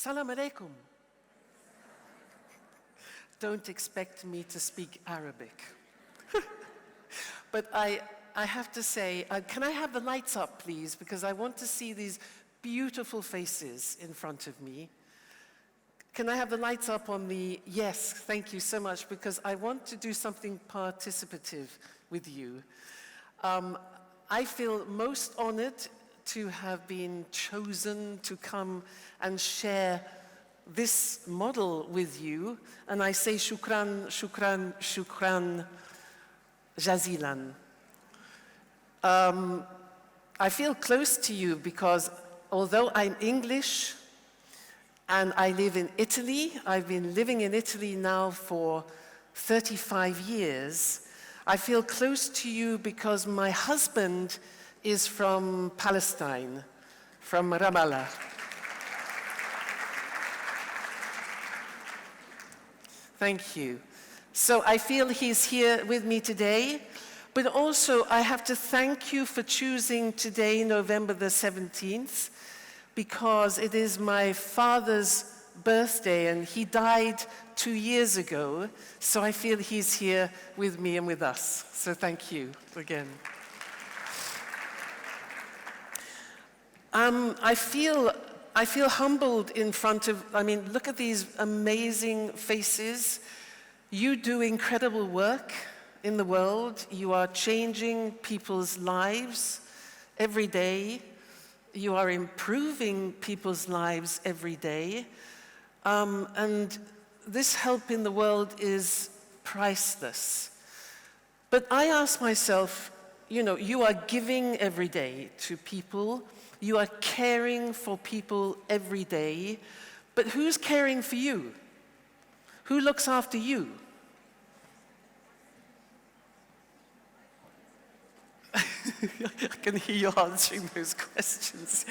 Salam alaikum. Don't expect me to speak Arabic. But I have to say, can I have the lights up, please? Because I want to see these beautiful faces in front of me. Can I have the lights up on the, yes, thank you so much, because I want to do something participative with you. I feel most honored to have been chosen to come and share this model with you. And I say shukran, shukran, shukran jazilan. I feel close to you because although I'm English and I live in Italy, I've been living in Italy now for 35 years, I feel close to you because my husband is from Palestine, from Ramallah. Thank you. So I feel he's here with me today, but also I have to thank you for choosing today, November the 17th, because it is my father's birthday and he died 2 years ago, so I feel he's here with me and with us. So thank you again. I feel humbled in front of, look at these amazing faces. You do incredible work in the world. You are changing people's lives every day. You are improving people's lives every day. And this help in the world is priceless. But I ask myself, you are giving every day to people. You are caring for people every day. But who's caring for you? Who looks after you? I can hear you answering those questions.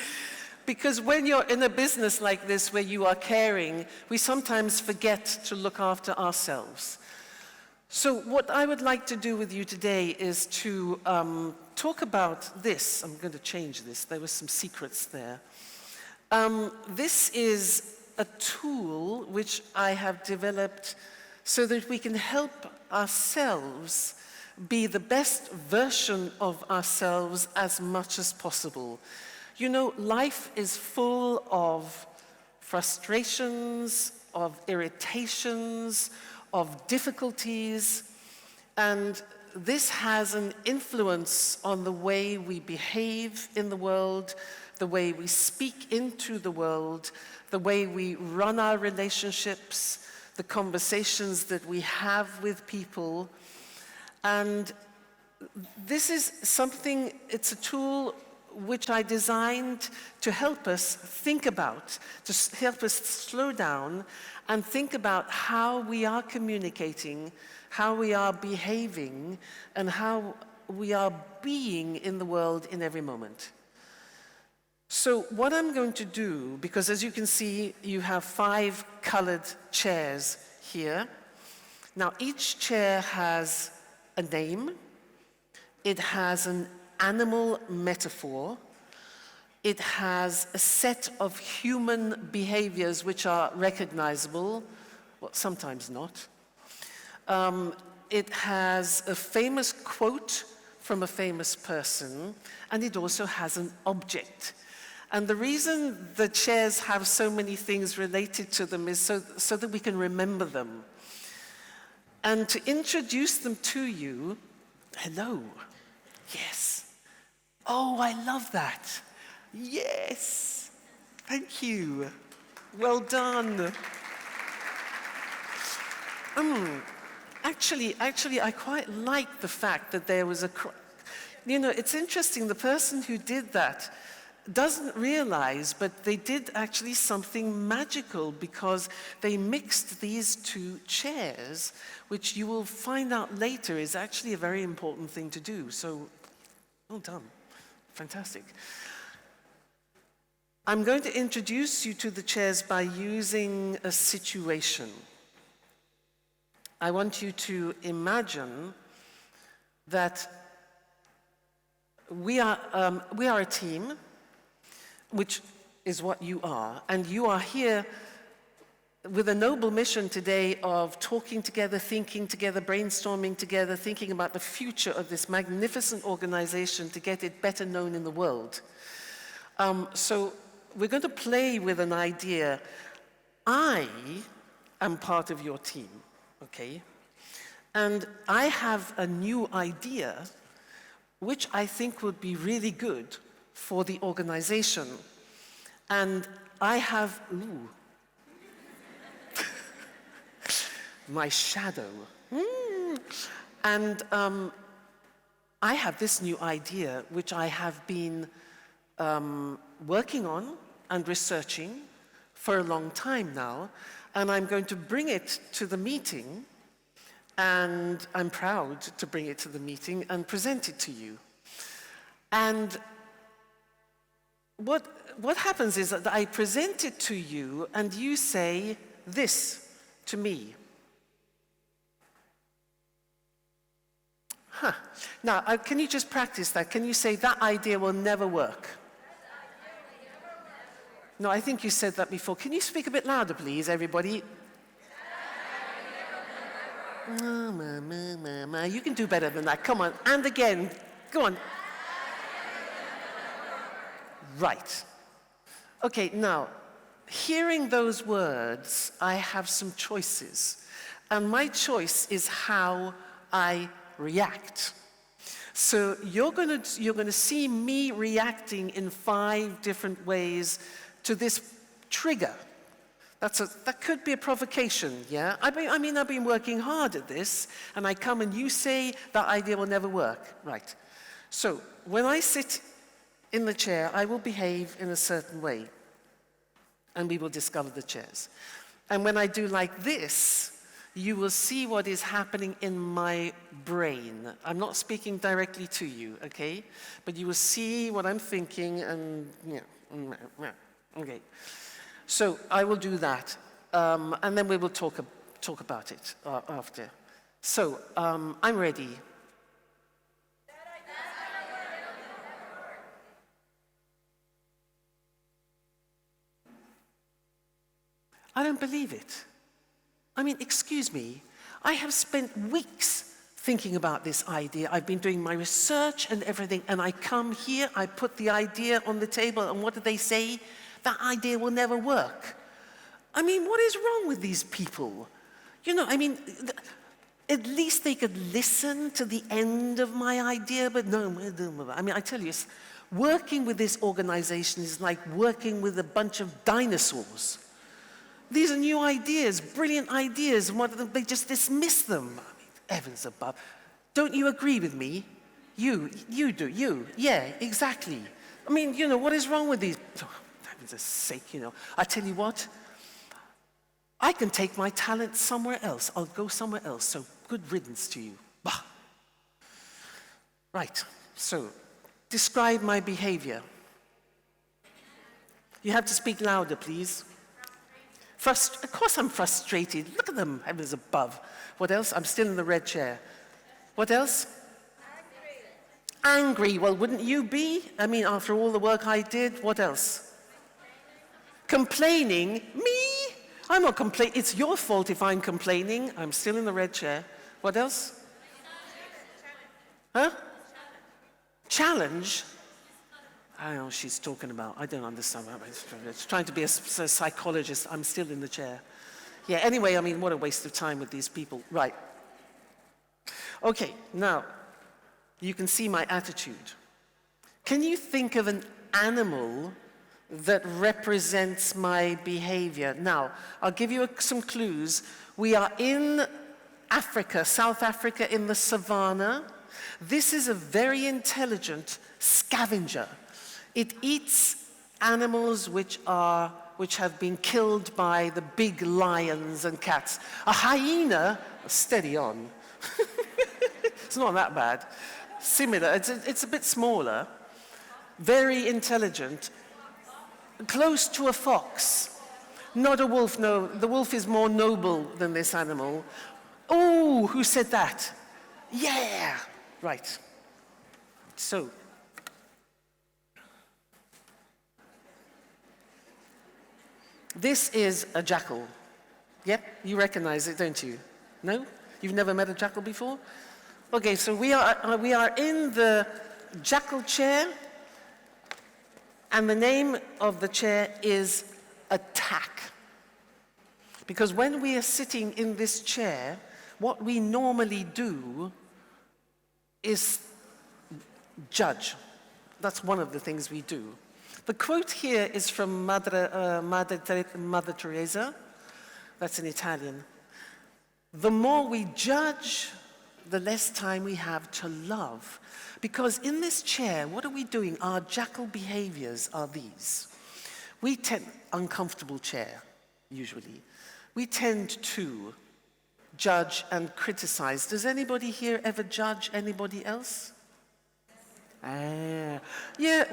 Because when you're in a business like this where you are caring, we sometimes forget to look after ourselves. So what I would like to do with you today is to talk about this. I'm going to change this. There were some secrets there. This is a tool which I have developed so that we can help ourselves be the best version of ourselves as much as possible. Life is full of frustrations, of irritations, of difficulties, and this has an influence on the way we behave in the world, the way we speak into the world, the way we run our relationships, the conversations that we have with people. And this is something, it's a tool which I designed to help us think about, to help us slow down and think about how we are communicating, how we are behaving, and how we are being in the world in every moment. So what I'm going to do, because as you can see, you have 5 colored chairs here. Now, each chair has a name. It has an animal metaphor. It has a set of human behaviors which are recognizable, well, sometimes not. It has a famous quote from a famous person, and it also has an object. And the reason the chairs have so many things related to them is so that we can remember them. And to introduce them to you, hello, yes. Oh, I love that. Yes, thank you. Well done. Actually, I quite like the fact that there was it's interesting, the person who did that doesn't realize, but they did actually something magical because they mixed these 2 chairs, which you will find out later is actually a very important thing to do. So, well done. Fantastic. I'm going to introduce you to the chairs by using a situation. I want you to imagine that we are a team which is what you are, and you are here with a noble mission today of talking together, thinking together, brainstorming together, thinking about the future of this magnificent organization to get it better known in the world. So we're going to play with an idea. I am part of your team, okay? And I have a new idea which I think would be really good for the organization. And I have, my shadow. And I have this new idea, which I have been working on and researching for a long time now, and I'm going to bring it to the meeting, and I'm proud to bring it to the meeting and present it to you. And what happens is that I present it to you, and you say this to me. Now, can you just practice that? Can you say, that idea will never work? No, I think you said that before. Can you speak a bit louder, please, everybody? You can do better than that. Come on. And again. Go on. Right. Okay, now, hearing those words, I have some choices. And my choice is how I react. So you're going to see me reacting in 5 different ways to this trigger. That could be a provocation, yeah? I mean, I've been working hard at this, and I come and you say that idea will never work. Right. So when I sit in the chair, I will behave in a certain way, and we will discover the chairs. And when I do like this, you will see what is happening in my brain. I'm not speaking directly to you, okay? But you will see what I'm thinking, and yeah. Okay. So I will do that, and then we will talk about it after. So I'm ready. I don't believe it. I mean, excuse me, I have spent weeks thinking about this idea. I've been doing my research and everything, and I come here, I put the idea on the table, and what do they say? That idea will never work. I mean, what is wrong with these people? You know, I mean, at least they could listen to the end of my idea, but no, I mean, I tell you, working with this organization is like working with a bunch of dinosaurs. These are new ideas, brilliant ideas, and they just dismiss them. I mean, heavens above. Don't you agree with me? You do, yeah, exactly. I mean, you know, what is wrong with these? Oh, heaven's sake, you know. I tell you what, I can take my talent somewhere else. I'll go somewhere else, so good riddance to you. Bah. Right, so describe my behavior. You have to speak louder, please. Of course I'm frustrated. Look at them, heavens above. What else? I'm still in the red chair. What else? Angry. Well, wouldn't you be? I mean, after all the work I did, what else? Complaining. Me? I'm not complaining. It's your fault if I'm complaining. I'm still in the red chair. What else? Huh? Challenge? I don't know what she's talking about. I don't understand. It's trying to be a psychologist. I'm still in the chair. Yeah, anyway, I mean, what a waste of time with these people. Right. Okay, now, you can see my attitude. Can you think of an animal that represents my behavior? Now, I'll give you some clues. We are in Africa, South Africa, in the savannah. This is a very intelligent scavenger. It eats animals which have been killed by the big lions and cats. A hyena, steady on. It's not that bad. Similar, it's a bit smaller. Very intelligent. Close to a fox. Not a wolf, no. The wolf is more noble than this animal. Oh, who said that? Yeah, right. So, This is a jackal. Yep, you recognize it, don't you? No? You've never met a jackal before? Okay, so we are in the jackal chair, and the name of the chair is attack. Because when we are sitting in this chair, what we normally do is judge. That's one of the things we do. The quote here is from Mother Teresa. That's in Italian. The more we judge, the less time we have to love. Because in this chair, what are we doing? Our jackal behaviors are these. We tend, uncomfortable chair, usually. We tend to judge and criticize. Does anybody here ever judge anybody else? Yeah,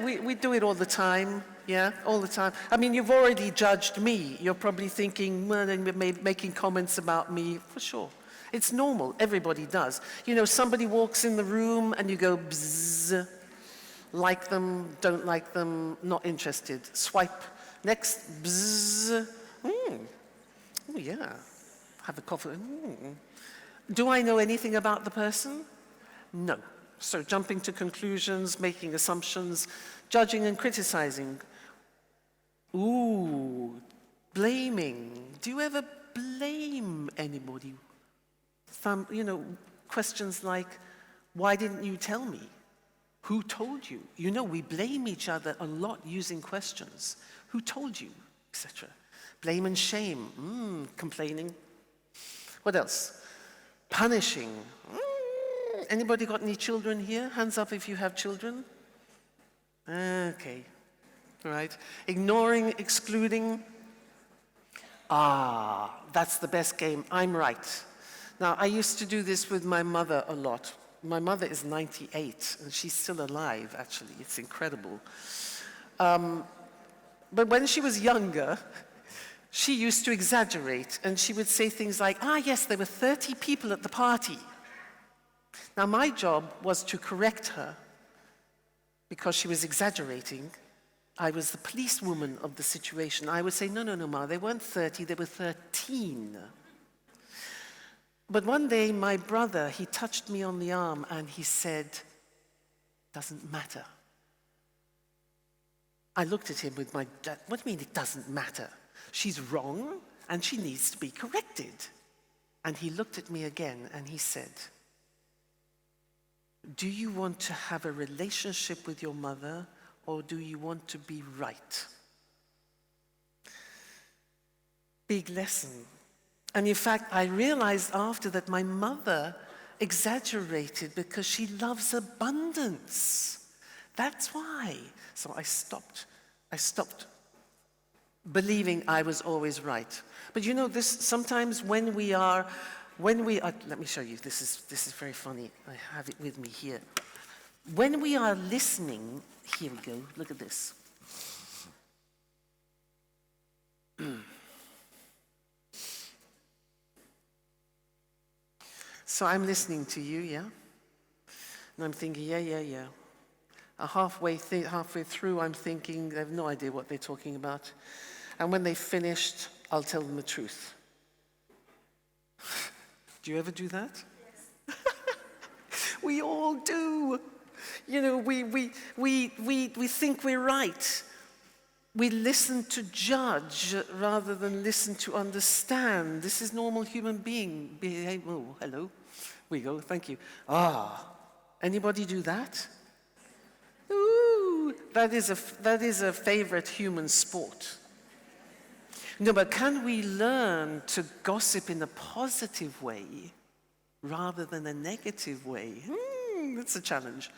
we do it all the time. Yeah, all the time. I mean, you've already judged me. You're probably thinking, well, making comments about me, for sure. It's normal. Everybody does. You know, somebody walks in the room and you go, bzzz, like them, don't like them, not interested. Swipe. Next, bzzz. Oh, yeah. Have a coffee. Do I know anything about the person? No. So jumping to conclusions, making assumptions, judging and criticizing. Ooh, blaming. Do you ever blame anybody? Questions like, why didn't you tell me? Who told you? You know, we blame each other a lot using questions. Who told you? Etc. Blame and shame. Complaining. What else? Punishing. Anybody got any children here? Hands up if you have children. Okay. All right. Ignoring, excluding. That's the best game. I'm right. Now, I used to do this with my mother a lot. My mother is 98, and she's still alive, actually. It's incredible. But when she was younger, she used to exaggerate, and she would say things like, yes, there were 30 people at the party. Now, my job was to correct her because she was exaggerating. I was the policewoman of the situation. I would say, no, Ma, they weren't 30, they were 13. But one day, my brother, he touched me on the arm and he said, doesn't matter. I looked at him with my, what do you mean it doesn't matter? She's wrong and she needs to be corrected. And he looked at me again and he said, do you want to have a relationship with your mother, or do you want to be right? Big lesson. And in fact, I realized after that my mother exaggerated because she loves abundance. That's why. So I stopped believing I was always right. But you know, this sometimes when we are, let me show you, this is very funny. I have it with me here. When we are listening, here we go, look at this. So I'm listening to you, yeah? And I'm thinking, yeah. Halfway through, I'm thinking, they have no idea what they're talking about. And when they finished, I'll tell them the truth. Do you ever do that? Yes. We all do. You know, we think we're right. We listen to judge rather than listen to understand. This is normal human being behavior. Oh, hello. We go, thank you. Anybody do that? Ooh, that is a favorite human sport. No, but can we learn to gossip in a positive way rather than a negative way? That's a challenge.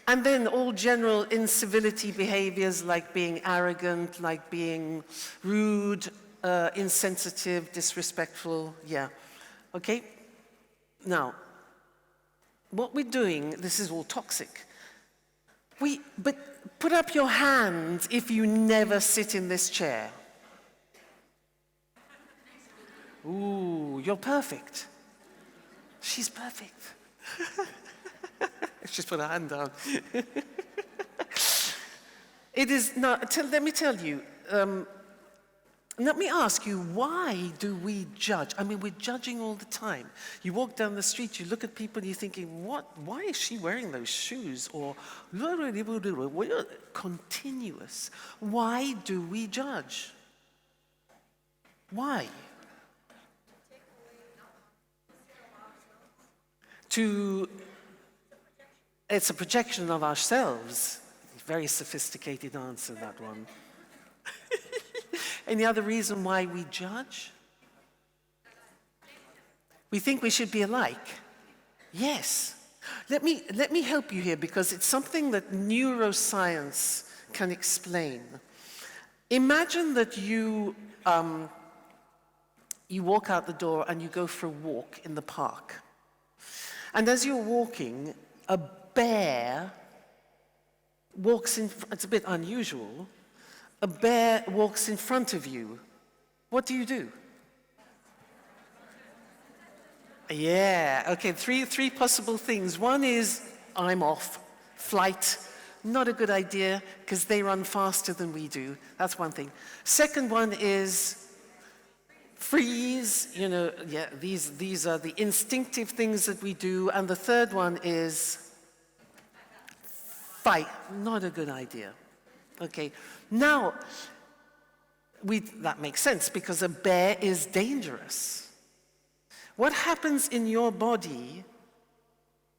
And then all general incivility behaviors like being arrogant, like being rude, insensitive, disrespectful, yeah. Okay? Now, what we're doing, this is all toxic. But put up your hand if you never sit in this chair. Ooh, you're perfect. She's perfect. She's put her hand down. It is, now, let me tell you, Let me ask you, why do we judge? I mean, we're judging all the time. You walk down the street, you look at people, you're thinking, why is she wearing those shoes? Or, we're continuous. Why do we judge? Why? It's a projection of ourselves. Very sophisticated answer, that one. Any other reason why we judge? We think we should be alike. Yes. Let me help you here, because it's something that neuroscience can explain. Imagine that you walk out the door and you go for a walk in the park. And as you're walking, a bear walks in, it's a bit unusual, a bear walks in front of you. What do? Yeah, okay, three possible things. One is, I'm off, flight. Not a good idea, because they run faster than we do. That's one thing. Second one is freeze, these are the instinctive things that we do. And the third one is fight. Not a good idea. Okay, now, that makes sense, because a bear is dangerous. What happens in your body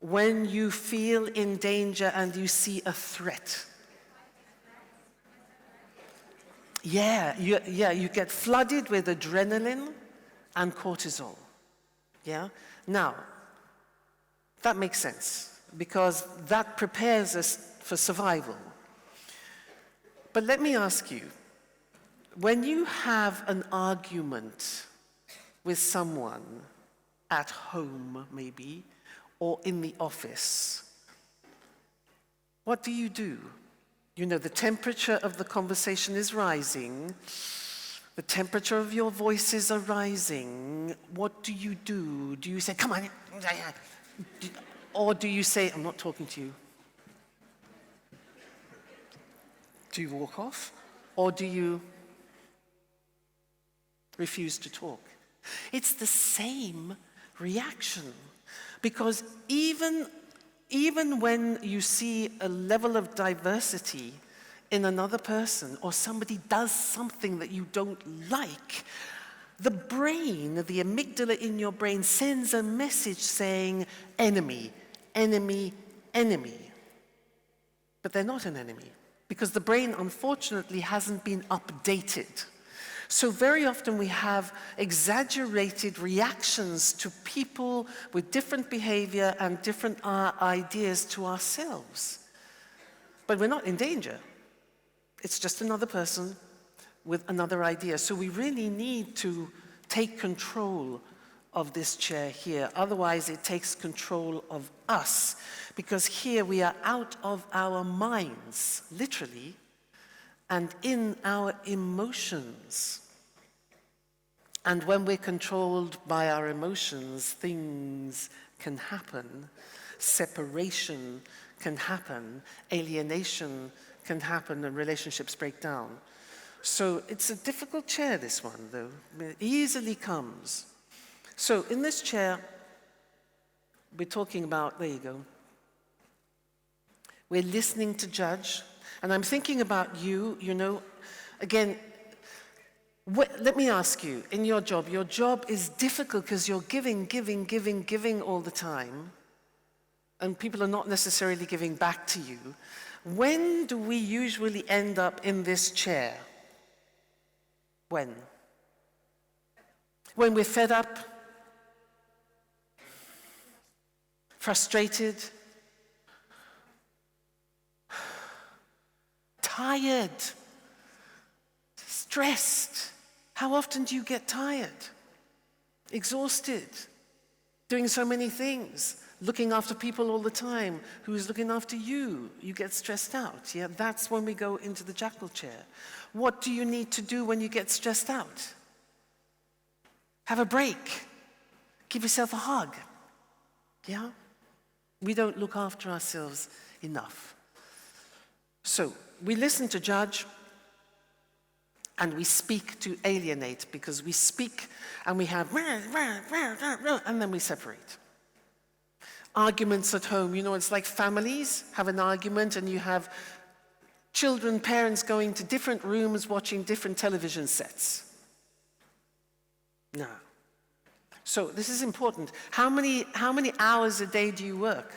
when you feel in danger and you see a threat? Yeah, you get flooded with adrenaline and cortisol. Yeah? Now, that makes sense, because that prepares us for survival. But let me ask you, when you have an argument with someone at home, maybe, or in the office, what do? The temperature of the conversation is rising. The temperature of your voices are rising. What do? Do you say, come on? Or do you say, I'm not talking to you? Do you walk off? Or do you refuse to talk? It's the same reaction. Because even when you see a level of diversity in another person, or somebody does something that you don't like, the brain, the amygdala in your brain sends a message saying, enemy, enemy, enemy. But they're not an enemy, because the brain, unfortunately, hasn't been updated. So very often we have exaggerated reactions to people with different behavior and different ideas to ourselves. But we're not in danger. It's just another person with another idea. So we really need to take control of this chair here. Otherwise, it takes control of us. Because here we are out of our minds, literally, and in our emotions. And when we're controlled by our emotions, things can happen. Separation can happen. Alienation can happen, and relationships break down. So it's a difficult chair, this one, though. It easily comes. So in this chair, we're talking about, there you go. We're listening to judge. And I'm thinking about you, again, let me ask you, in your job is difficult because you're giving all the time, and people are not necessarily giving back to you. When do we usually end up in this chair? When? When we're fed up, frustrated, tired, stressed. How often do you get tired? Exhausted, doing so many things, looking after people all the time. Who's looking after you? You get stressed out. Yeah, that's when we go into the jackal chair. What do you need to do when you get stressed out? Have a break. Give yourself a hug. Yeah? We don't look after ourselves enough. So we listen to judge, And we speak to alienate, because we speak and we have, and then we separate. Arguments at home, you know, it's like families have an argument and you have children, parents going to different rooms watching different television sets. No. So this is important. How many hours a day do you work?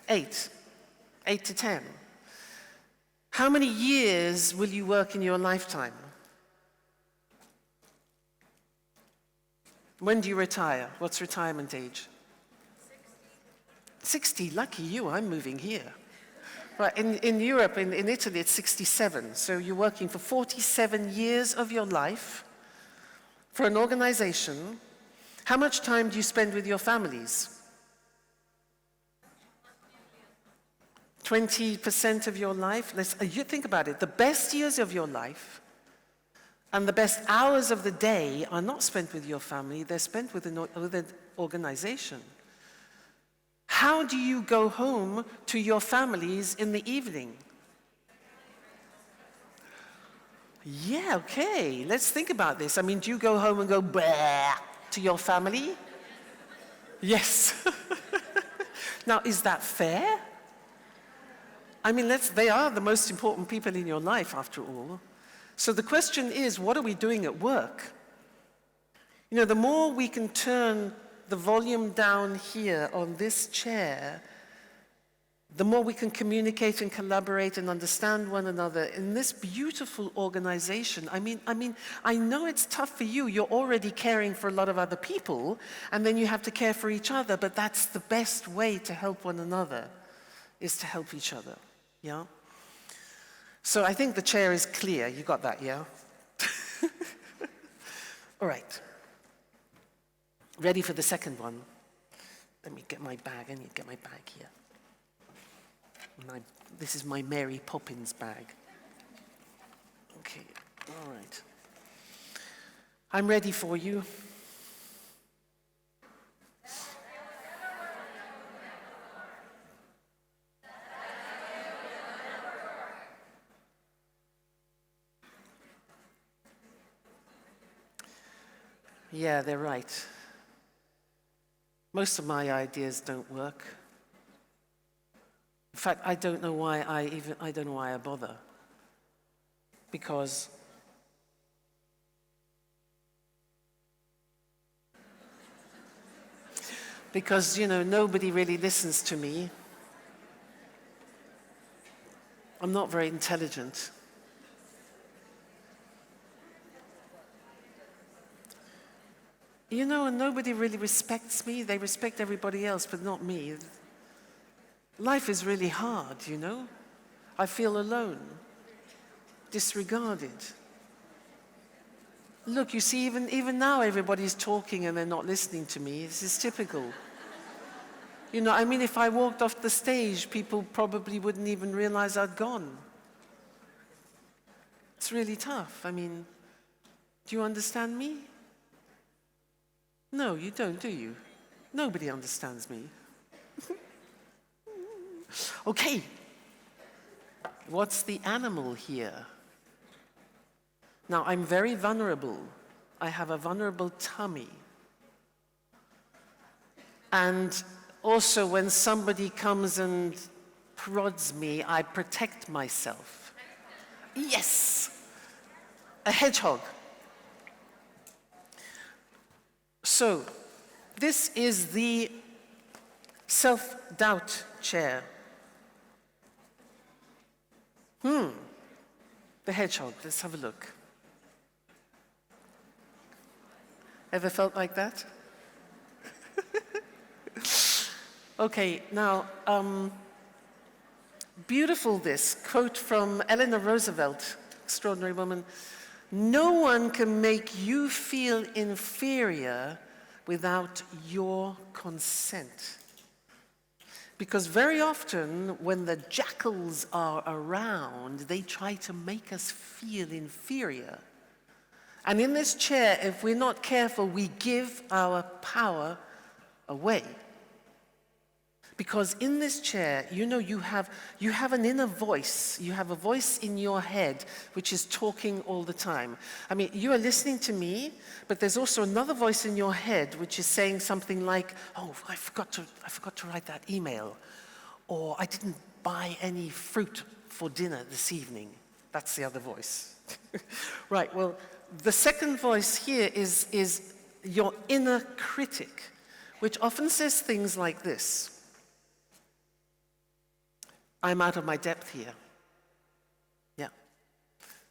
8. 8 to 10. How many years will you work in your lifetime? When do you retire? What's retirement age? 60. Lucky you, I'm moving here. Right, in Europe, in Italy, it's 67. So you're working for 47 years of your life for an organization. How much time do you spend with your families? 20% of your life? You think about it. The best years of your life and the best hours of the day are not spent with your family. They're spent with an organization. How do you go home to your families in the evening? Yeah, okay. Let's think about this. I mean, do you go home and go bah to your family? Yes. Now, is that fair? I mean, they are the most important people in your life, after all. So the question is, what are we doing at work? You know, the more we can turn the volume down here on this chair, the more we can communicate and collaborate and understand one another in this beautiful organization. I mean, I know it's tough for you. You're already caring for a lot of other people, and then you have to care for each other, but that's the best way to help one another, is to help each other. Yeah? So I think the chair is clear. You got that, yeah? All right. Ready for the second one? Let me get my bag. I need to get my bag here. This is my Mary Poppins bag. Okay, all right. I'm ready for you. Yeah, they're right. Most of my ideas don't work. In fact, I don't know why I bother. Because you know, nobody really listens to me. I'm not very intelligent. You know, and nobody really respects me. They respect everybody else, but not me. Life is really hard, you know? I feel alone, disregarded. Look, you see, even now everybody's talking and they're not listening to me. This is typical. You know, I mean, if I walked off the stage, people probably wouldn't even realize I'd gone. It's really tough. I mean, do you understand me? No, you don't, do you? Nobody understands me. Okay. What's the animal here? Now, I'm very vulnerable. I have a vulnerable tummy. And also, when somebody comes and prods me, I protect myself. Yes! A hedgehog. So, this is the self-doubt chair. The hedgehog, let's have a look. Ever felt like that? Okay, now, beautiful this quote from Eleanor Roosevelt, extraordinary woman. No one can make you feel inferior without your consent. Because very often, when the jackals are around, they try to make us feel inferior. And in this chair, if we're not careful, we give our power away. Because in this chair, you have an inner voice. You have a voice in your head which is talking all the time. I mean, you are listening to me, but there's also another voice in your head which is saying something like, oh, I forgot to write that email. Or I didn't buy any fruit for dinner this evening. That's the other voice. Right, well, the second voice here is your inner critic, which often says things like this. I'm out of my depth here. Yeah.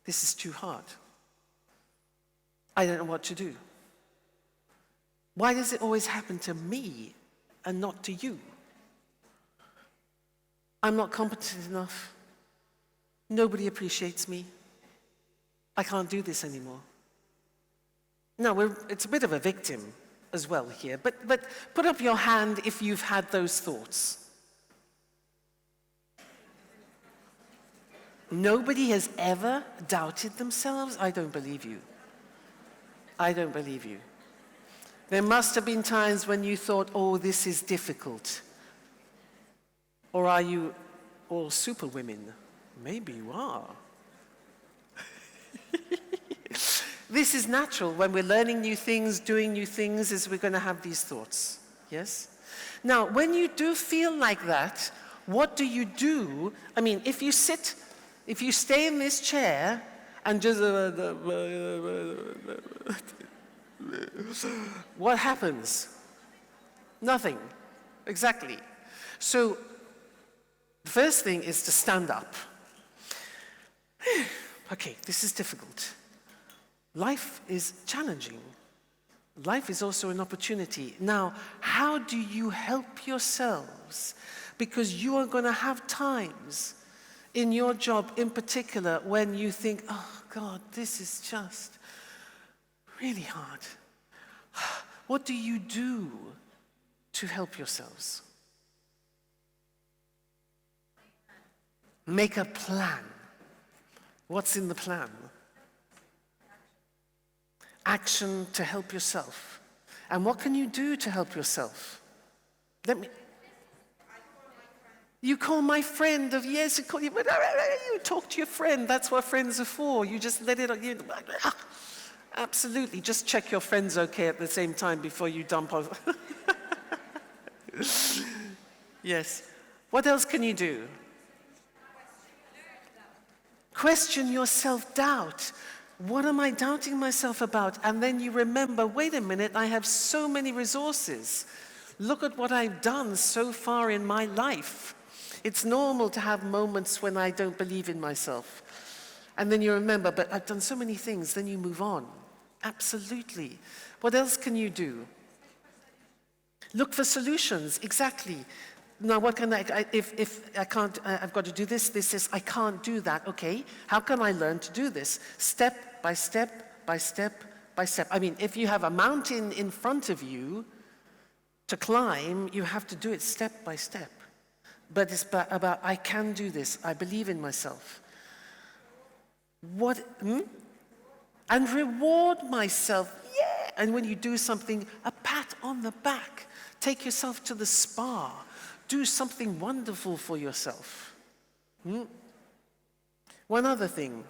This is too hard. I don't know what to do. Why does it always happen to me and not to you? I'm not competent enough. Nobody appreciates me. I can't do this anymore. No, it's a bit of a victim as well here, but put up your hand if you've had those thoughts. Nobody has ever doubted themselves? I don't believe you. I don't believe you. There must have been times when you thought, oh, this is difficult. Or are you all super women? Maybe you are. This is natural. When we're learning new things, doing new things, is we're going to have these thoughts. Yes? Now, when you do feel like that, what do you do? I mean, if you stay in this chair and just... what happens? Nothing. Exactly. So, the first thing is to stand up. Okay, this is difficult. Life is challenging. Life is also an opportunity. Now, how do you help yourselves? Because you are going to have times in your job in particular when you think, oh God, this is just really hard. What do you do to help yourselves? Make a plan. What's in the plan? Action to help yourself. And what can you do to help yourself? You call my friend of yes, you talk to your friend. That's what friends are for. You just let it. Absolutely. Just check your friend's okay at the same time before you dump on. Yes. What else can you do? Question your self-doubt. What am I doubting myself about? And then you remember, wait a minute, I have so many resources. Look at what I've done so far in my life. It's normal to have moments when I don't believe in myself. And then you remember, but I've done so many things, then you move on. Absolutely. What else can you do? Look for solutions, exactly. Now, what can if I can't, I've got to do this, I can't do that, okay. How can I learn to do this? Step by step, by step, by step. I mean, if you have a mountain in front of you to climb, you have to do it step by step. But it's about, I can do this, I believe in myself. And reward myself, yeah! And when you do something, a pat on the back. Take yourself to the spa. Do something wonderful for yourself. One other thing.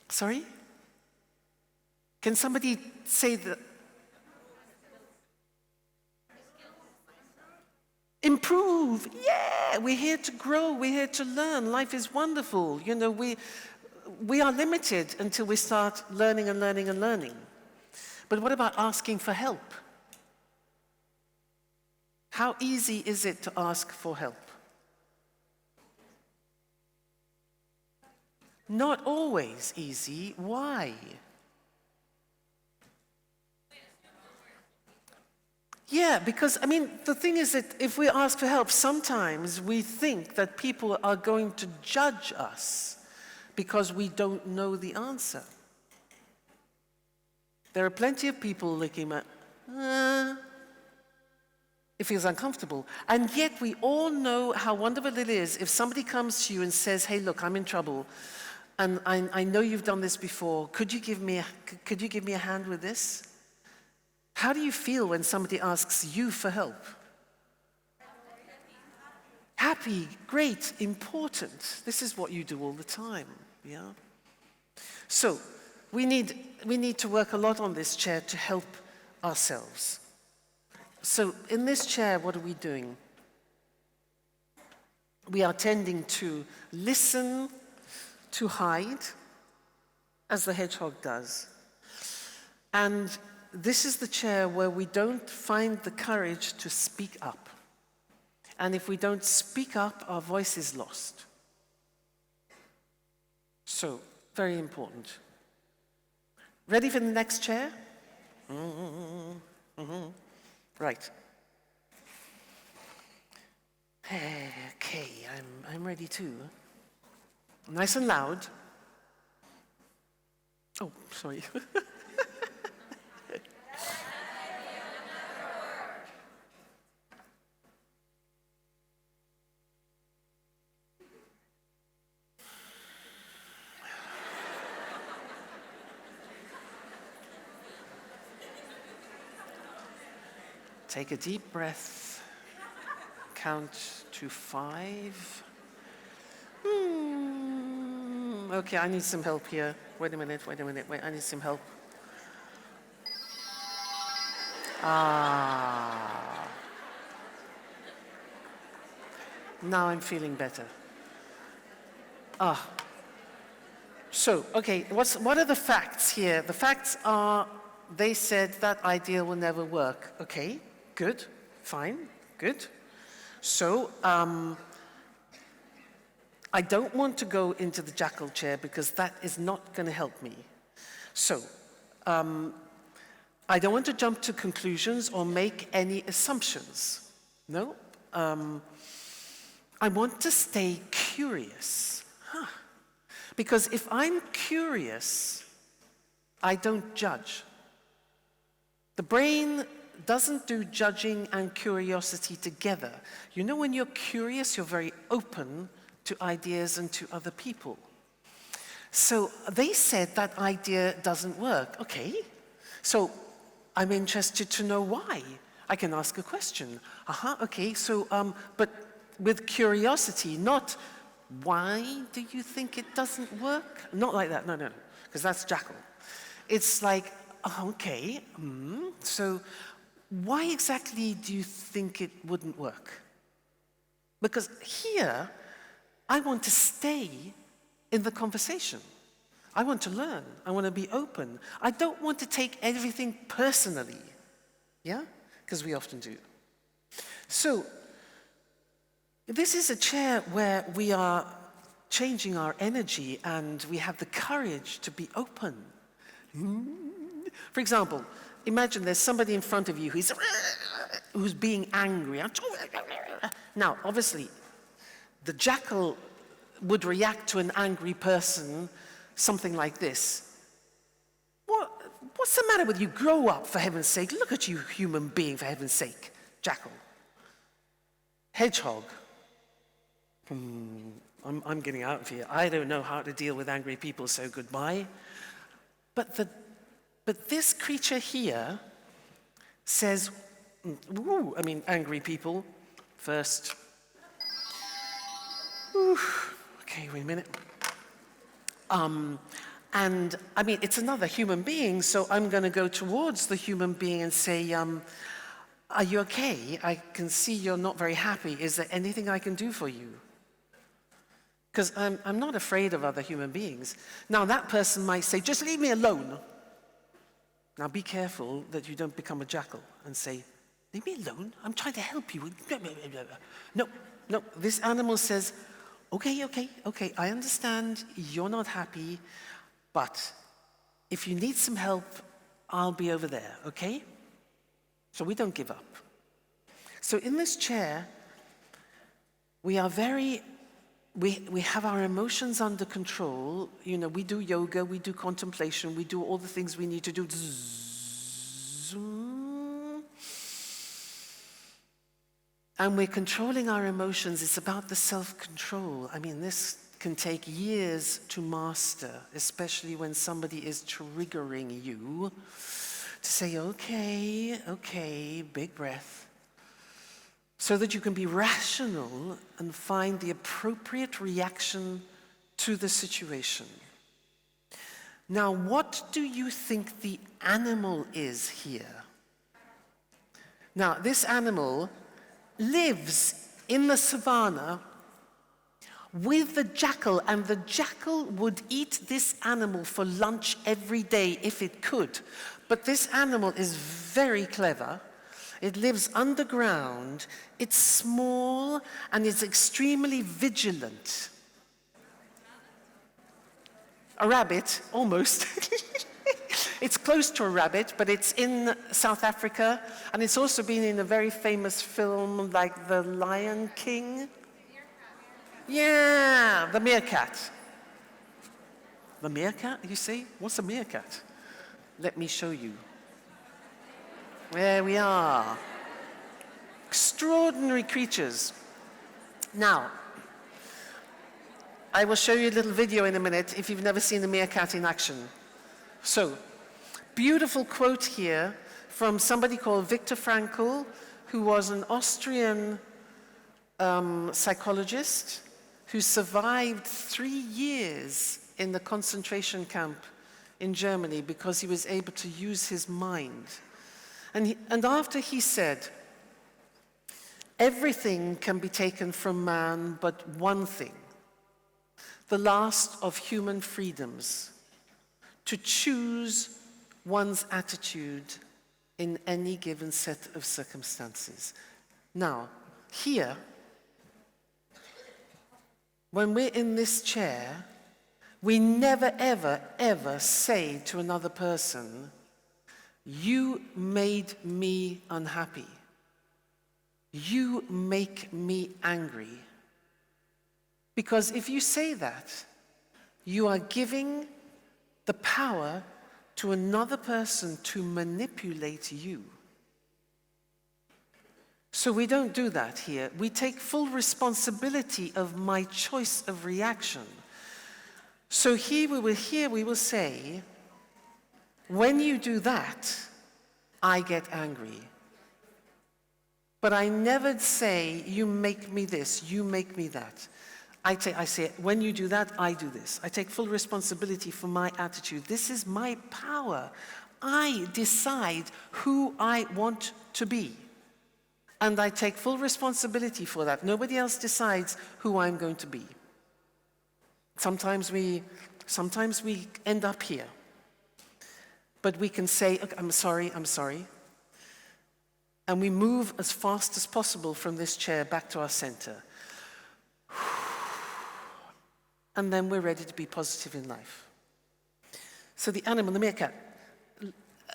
Sorry? Can somebody say that? Improve. Yeah, we're here to grow. We're here to learn. Life is wonderful. You know, we are limited until we start learning and learning and learning. But what about asking for help? How easy is it to ask for help? Not always easy. Why? Yeah, because, I mean, the thing is that if we ask for help, sometimes we think that people are going to judge us because we don't know the answer. There are plenty of people looking at, it feels uncomfortable. And yet we all know how wonderful it is if somebody comes to you and says, hey, look, I'm in trouble, and I know you've done this before. Could you give me a hand with this? How do you feel when somebody asks you for help? Happy, great, important. This is what you do all the time, yeah? So, we need to work a lot on this chair to help ourselves. So, in this chair, what are we doing? We are tending to listen, to hide, as the hedgehog does. And this is the chair where we don't find the courage to speak up. And if we don't speak up, our voice is lost. So, very important. Ready for the next chair? Right. Okay, I'm ready too. Nice and loud. Oh, sorry. Take a deep breath. Count to 5. Okay, I need some help here. Wait a minute, I need some help. Now I'm feeling better. So, okay, what are the facts here? The facts are, they said that idea will never work. Okay, good, fine, good. So, I don't want to go into the jackal chair because that is not going to help me. So, I don't want to jump to conclusions or make any assumptions. No. I want to stay curious. Because if I'm curious, I don't judge. The brain doesn't do judging and curiosity together. You know, when you're curious, you're very open to ideas and to other people. So they said that idea doesn't work. Okay, so I'm interested to know why. I can ask a question. Okay, so, but with curiosity, not why do you think it doesn't work? Not like that, no, because that's jackal. It's like, okay, so why exactly do you think it wouldn't work? Because here, I want to stay in the conversation. I want to learn. I want to be open. I don't want to take everything personally, yeah? Because we often do. So, this is a chair where we are changing our energy and we have the courage to be open. For example, imagine there's somebody in front of you who's being angry. Now, obviously, the jackal would react to an angry person something like this. What's the matter with you? Grow up, for heaven's sake. Look at you, human being, for heaven's sake. Jackal. Hedgehog. I'm getting out of here. I don't know how to deal with angry people, so goodbye. But this creature here says, angry people first. Okay, wait a minute. And I mean, it's another human being, so I'm going to go towards the human being and say, are you okay? I can see you're not very happy. Is there anything I can do for you? Because I'm not afraid of other human beings. Now, that person might say, just leave me alone. Now, be careful that you don't become a jackal and say, leave me alone. I'm trying to help you. No, this animal says, okay, I understand you're not happy, but if you need some help, I'll be over there, okay? So we don't give up. So in this chair, we are we have our emotions under control. You know, we do yoga, we do contemplation, we do all the things we need to do. And we're controlling our emotions. It's about the self-control. I mean, this can take years to master, especially when somebody is triggering you. to say, okay, big breath, so that you can be rational and find the appropriate reaction to the situation. Now, what do you think the animal is here? Now, this animal lives in the savannah with the jackal, and the jackal would eat this animal for lunch every day if it could. But this animal is very clever. It lives underground, it's small, and it's extremely vigilant. A rabbit, almost. It's close to a rabbit, but it's in South Africa, and it's also been in a very famous film like The Lion King. Yeah, the meerkat. The meerkat, you see? What's a meerkat? Let me show you. There we are. Extraordinary creatures. Now, I will show you a little video in a minute if you've never seen a meerkat in action. So, beautiful quote here from somebody called Viktor Frankl, who was an Austrian psychologist who survived 3 years in the concentration camp in Germany because he was able to use his mind. And after he said, everything can be taken from man but one thing, the last of human freedoms, to choose one's attitude in any given set of circumstances. Now, here, when we're in this chair, we never, ever, ever say to another person, you made me unhappy. You make me angry. Because if you say that, you are giving the power to another person to manipulate you. So we don't do that here. We take full responsibility of my choice of reaction. So here we will say, when you do that, I get angry. But I never say, you make me this, you make me that. I say, when you do that, I do this. I take full responsibility for my attitude. This is my power. I decide who I want to be. And I take full responsibility for that. Nobody else decides who I'm going to be. Sometimes we end up here. But we can say, okay, I'm sorry. And we move as fast as possible from this chair back to our center. And then we're ready to be positive in life. So the animal, the meerkat,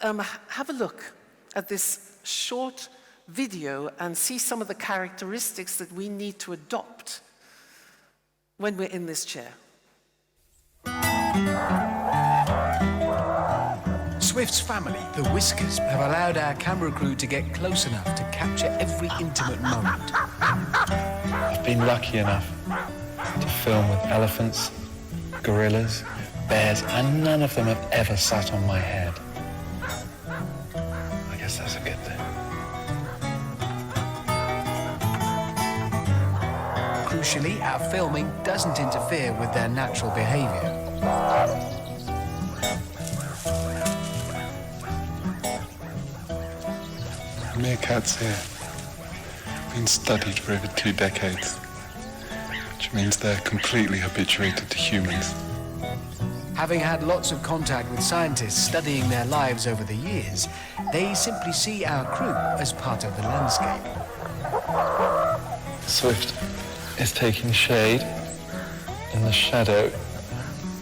have a look at this short video and see some of the characteristics that we need to adopt when we're in this chair. Swift's family, the Whiskers, have allowed our camera crew to get close enough to capture every intimate moment. I've been lucky enough to film with elephants, gorillas, bears, and none of them have ever sat on my head. I guess that's a good thing. Crucially, our filming doesn't interfere with their natural behavior. Meerkats here have been studied for over 2 decades, which means they're completely habituated to humans. Having had lots of contact with scientists studying their lives over the years, they simply see our crew as part of the landscape. Swift is taking shade in the shadow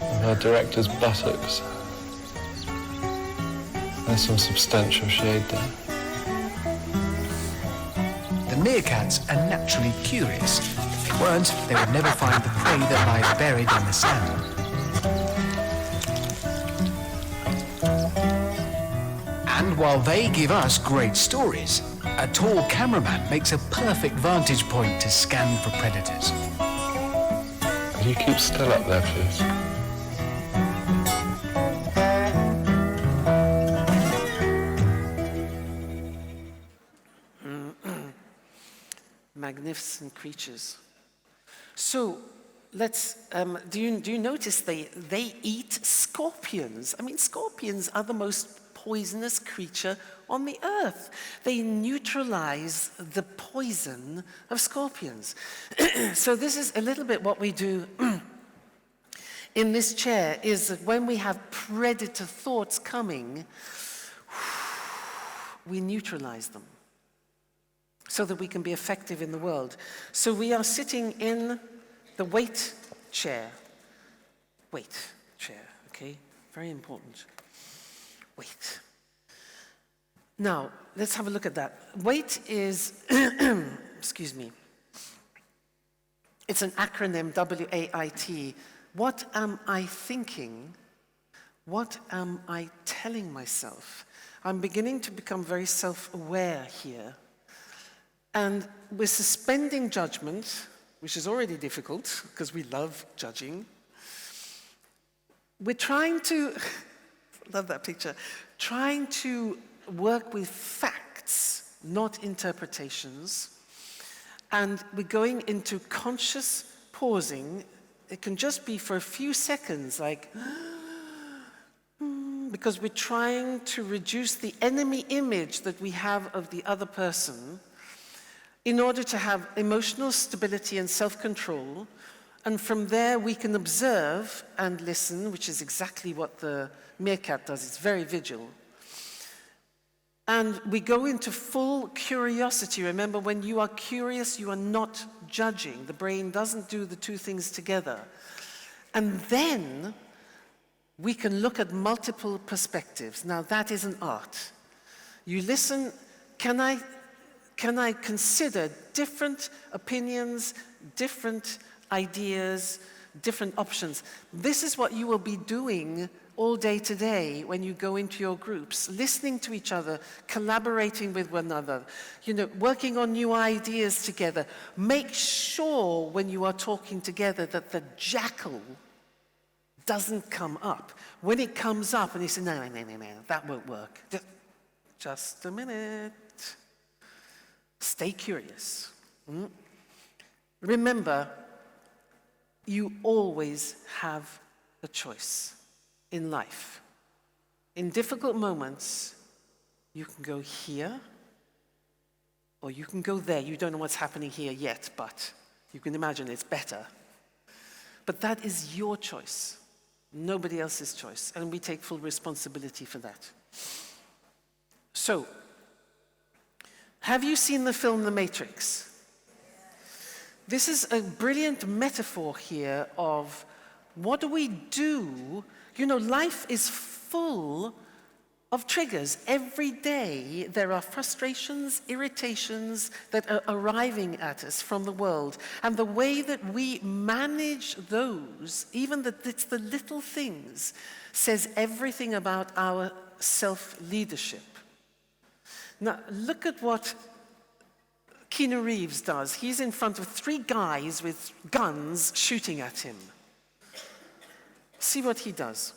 of our director's buttocks. There's some substantial shade there. The meerkats are naturally curious. If they weren't, they would never find the prey that lies buried in the sand. And while they give us great stories, a tall cameraman makes a perfect vantage point to scan for predators. Will you keep still up there, please? magnificent creatures. So let's, do you notice they eat scorpions? I mean, scorpions are the most poisonous creature on the earth. They neutralize the poison of scorpions. So this is a little bit what we do in this chair, is that when we have predator thoughts coming, we neutralize them so that we can be effective in the world. So we are sitting in the wait chair. Wait chair, okay? Very important. Wait. Now, let's have a look at that. Wait is, excuse me, it's an acronym, WAIT. What am I thinking? What am I telling myself? I'm beginning to become very self-aware here. And we're suspending judgment, which is already difficult because we love judging. We're trying to, love that picture, trying to work with facts, not interpretations. And we're going into conscious pausing. It can just be for a few seconds, like, because we're trying to reduce the enemy image that we have of the other person in order to have emotional stability and self-control. And from there, we can observe and listen, which is exactly what the meerkat does. It's very vigil. And we go into full curiosity. Remember, when you are curious, you are not judging. The brain doesn't do the two things together. And then we can look at multiple perspectives. Now, that is an art. You listen, can I consider different opinions, different ideas, different options? This is what you will be doing all day today when you go into your groups, listening to each other, collaborating with one another, working on new ideas together. Make sure when you are talking together that the jackal doesn't come up. When it comes up and you say, no, that won't work. Just a minute. Stay curious. Remember, you always have a choice in life. In difficult moments, you can go here, or you can go there. You don't know what's happening here yet, but you can imagine it's better. But that is your choice, nobody else's choice, and we take full responsibility for that. So, have you seen the film The Matrix? This is a brilliant metaphor here of what do we do? Life is full of triggers. Every day there are frustrations, irritations that are arriving at us from the world. And the way that we manage those, even that it's the little things, says everything about our self-leadership. Now, look at what Keanu Reeves does. He's in front of 3 guys with guns shooting at him. See what he does.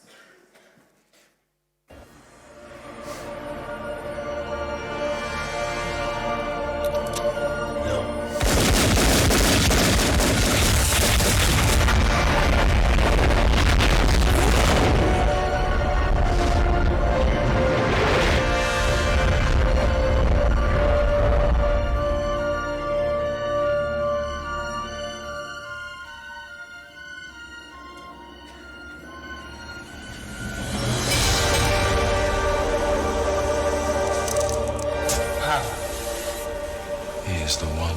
He is the one.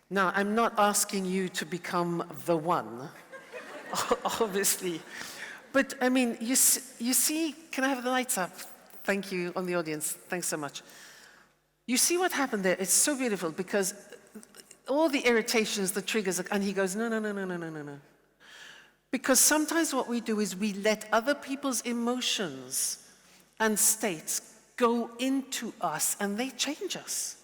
Now, I'm not asking you to become the one, obviously. But, I mean, you see, can I have the lights up? Thank you, on the audience. Thanks so much. You see what happened there? It's so beautiful because all the irritations, the triggers, and he goes, no. Because sometimes what we do is we let other people's emotions and states go into us and they change us.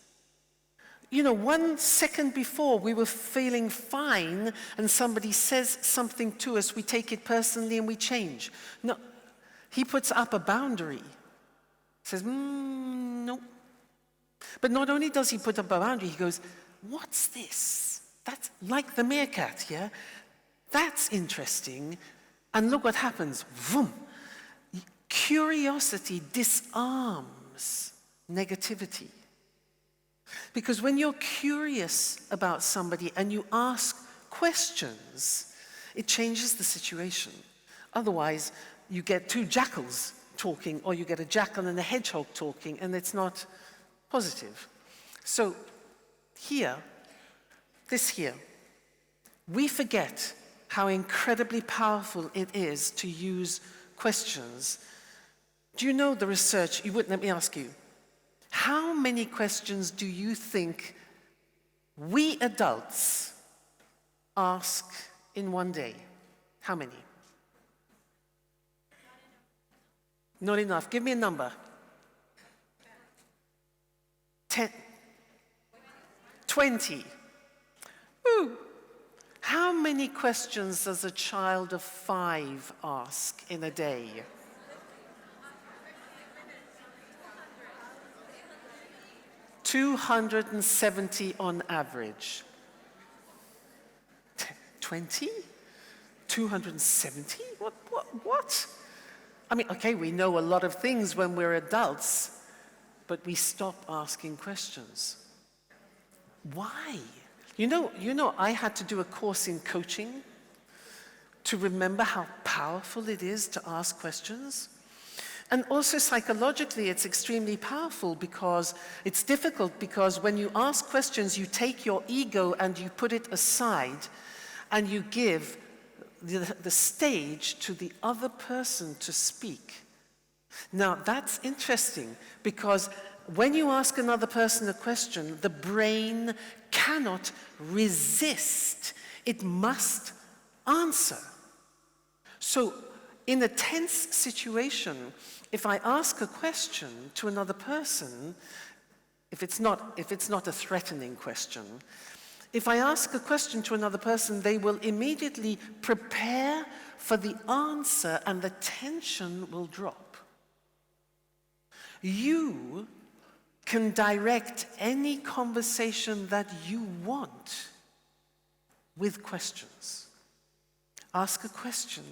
1 second before we were feeling fine and somebody says something to us, we take it personally and we change. No, He puts up a boundary. Says, no. But not only does he put up a boundary, he goes, what's this? That's like the meerkat, yeah? That's interesting. And look what happens. Vroom. Curiosity disarms negativity. Because when you're curious about somebody and you ask questions, it changes the situation. Otherwise, you get two jackals talking, or you get a jackal and a hedgehog talking, and it's not positive. So here, we forget how incredibly powerful it is to use questions. Do you know the research? You wouldn't let me ask you. How many questions do you think we adults ask in one day? How many? Not enough. Give me a number. 10. 20. Ooh. How many questions does a child of 5 ask in a day? 270 on average. 20? 270? What? I mean, okay, we know a lot of things when we're adults, but we stop asking questions. Why? You know, I had to do a course in coaching to remember how powerful it is to ask questions. And also psychologically, it's extremely powerful because it's difficult, because when you ask questions, you take your ego and you put it aside and you give the stage to the other person to speak. Now, that's interesting because when you ask another person a question, the brain cannot resist. It must answer. So, in a tense situation, if I ask a question to another person, if it's not a threatening question, if I ask a question to another person, they will immediately prepare for the answer and the tension will drop. You can direct any conversation that you want with questions. Ask a question,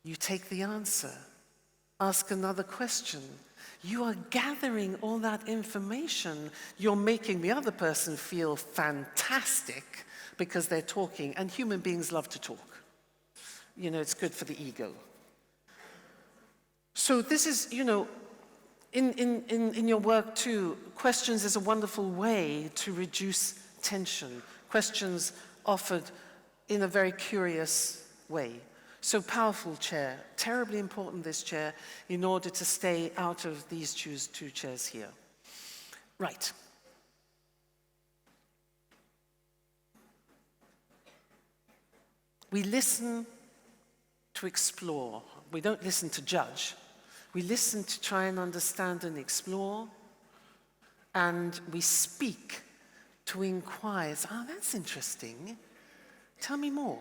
you take the answer. Ask another question. You are gathering all that information. You're making the other person feel fantastic because they're talking, and human beings love to talk. You know, it's good for the ego. So this is, you know, in your work too, questions is a wonderful way to reduce tension. Questions offered in a very curious way. So powerful chair, terribly important this chair, in order to stay out of these two chairs here. Right. We listen to explore. We don't listen to judge. We listen to try and understand and explore. And we speak to inquire. Oh, that's interesting. Tell me more.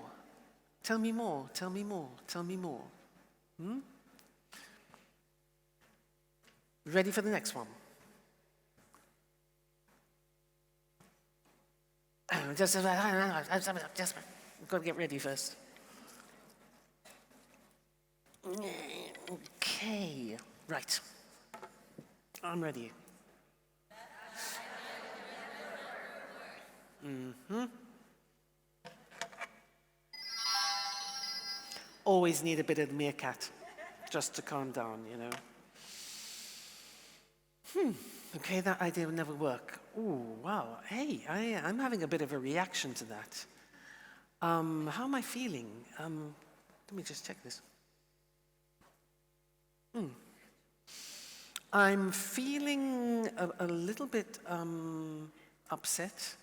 Tell me more, tell me more, tell me more. Ready for the next one? Just I've got to get ready first. Okay, right. I'm ready. Always need a bit of the meerkat, just to calm down, you know. Okay, that idea would never work. Ooh, wow, hey, I'm having a bit of a reaction to that. How am I feeling? Let me just check this. I'm feeling a little bit upset,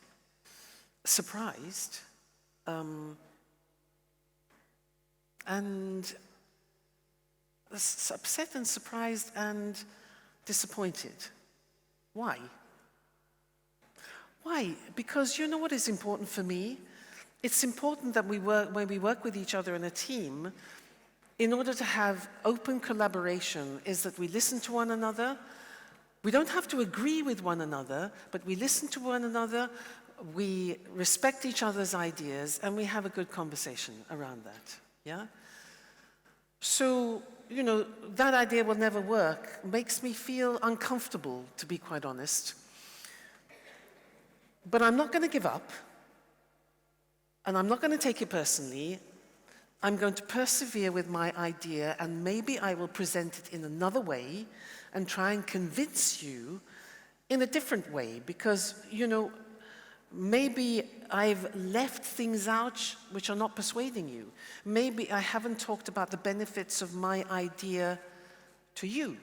surprised, and upset and surprised and disappointed. Why? Why? Because you know what is important for me? It's important that when we work with each other in a team, in order to have open collaboration is that we listen to one another. We don't have to agree with one another, but we listen to one another, we respect each other's ideas, and we have a good conversation around that, yeah? So, you know, that idea will never work. Makes me feel uncomfortable, to be quite honest. But I'm not going to give up, and I'm not going to take it personally. I'm going to persevere with my idea, and maybe I will present it in another way and try and convince you in a different way, because, you know, maybe I've left things out which are not persuading you. Maybe I haven't talked about the benefits of my idea to you.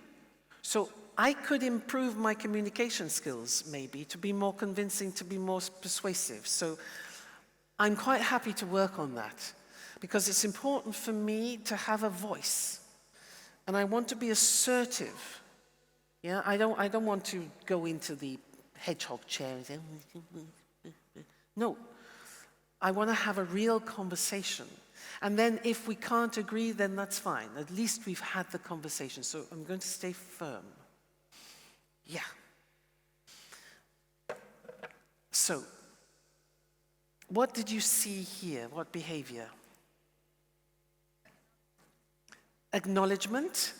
So I could improve my communication skills, maybe, to be more convincing, to be more persuasive. So I'm quite happy to work on that, because it's important for me to have a voice. And I want to be assertive. Yeah, I don't want to go into the hedgehog chair and say, no. I want to have a real conversation. And then if we can't agree, then that's fine. At least we've had the conversation. So I'm going to stay firm. Yeah. So, what did you see here? What behavior? Acknowledgement.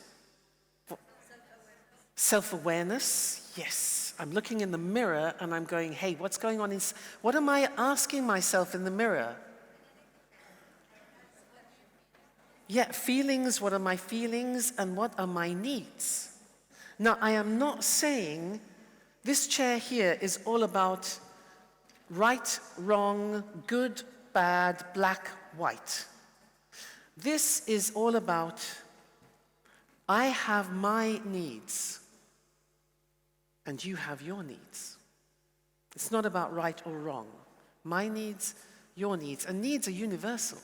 Self-awareness. Yes. I'm looking in the mirror and I'm going, hey, what's going on? What am I asking myself in the mirror? Yeah, feelings. What are my feelings and what are my needs? Now, I am not saying this chair here is all about right, wrong, good, bad, black, white. This is all about I have my needs and you have your needs. It's not about right or wrong. My needs, your needs, and needs are universal.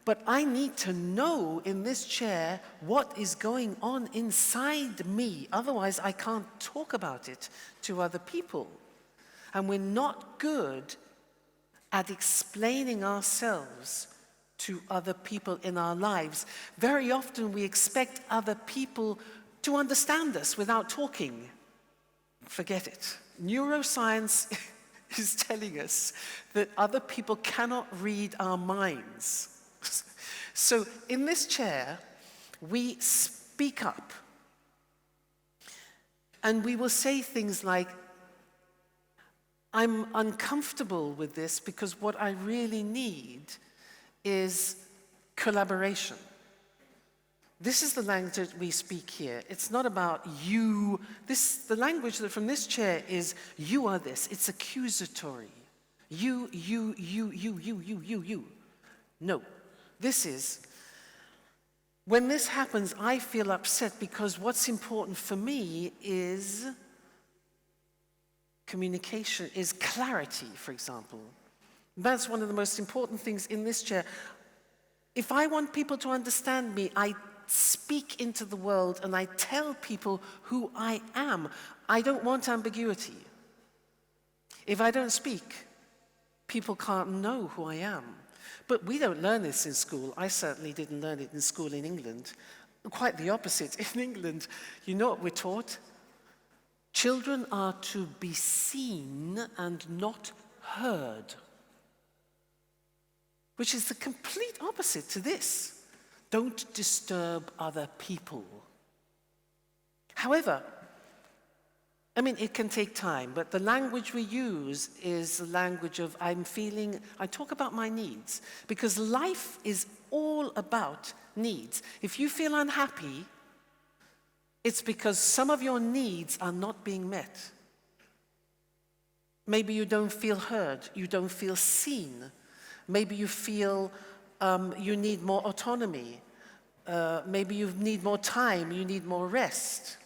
But I need to know in this chair what is going on inside me. Otherwise, I can't talk about it to other people. And we're not good at explaining ourselves to other people in our lives. Very often we expect other people to understand us without talking. Forget it. Neuroscience is telling us that other people cannot read our minds. So in this chair, we speak up. And we will say things like, I'm uncomfortable with this because what I really need is collaboration. This is the language that we speak here. It's not about you. The language that from this chair is you are this. It's accusatory. You. No. This is, when this happens, I feel upset because what's important for me is communication, is clarity, for example. That's one of the most important things in this chair. If I want people to understand me, I speak into the world and I tell people who I am. I don't want ambiguity. If I don't speak, people can't know who I am. But we don't learn this in school. I certainly didn't learn it in school in England. Quite the opposite. In England, you know what we're taught? Children are to be seen and not heard. Which is the complete opposite to this. Don't disturb other people. However, I mean, it can take time, but the language we use is the language of I talk about my needs, because life is all about needs. If you feel unhappy, it's because some of your needs are not being met. Maybe you don't feel heard, you don't feel seen. Maybe you feel you need more autonomy. Maybe you need more time, you need more rest.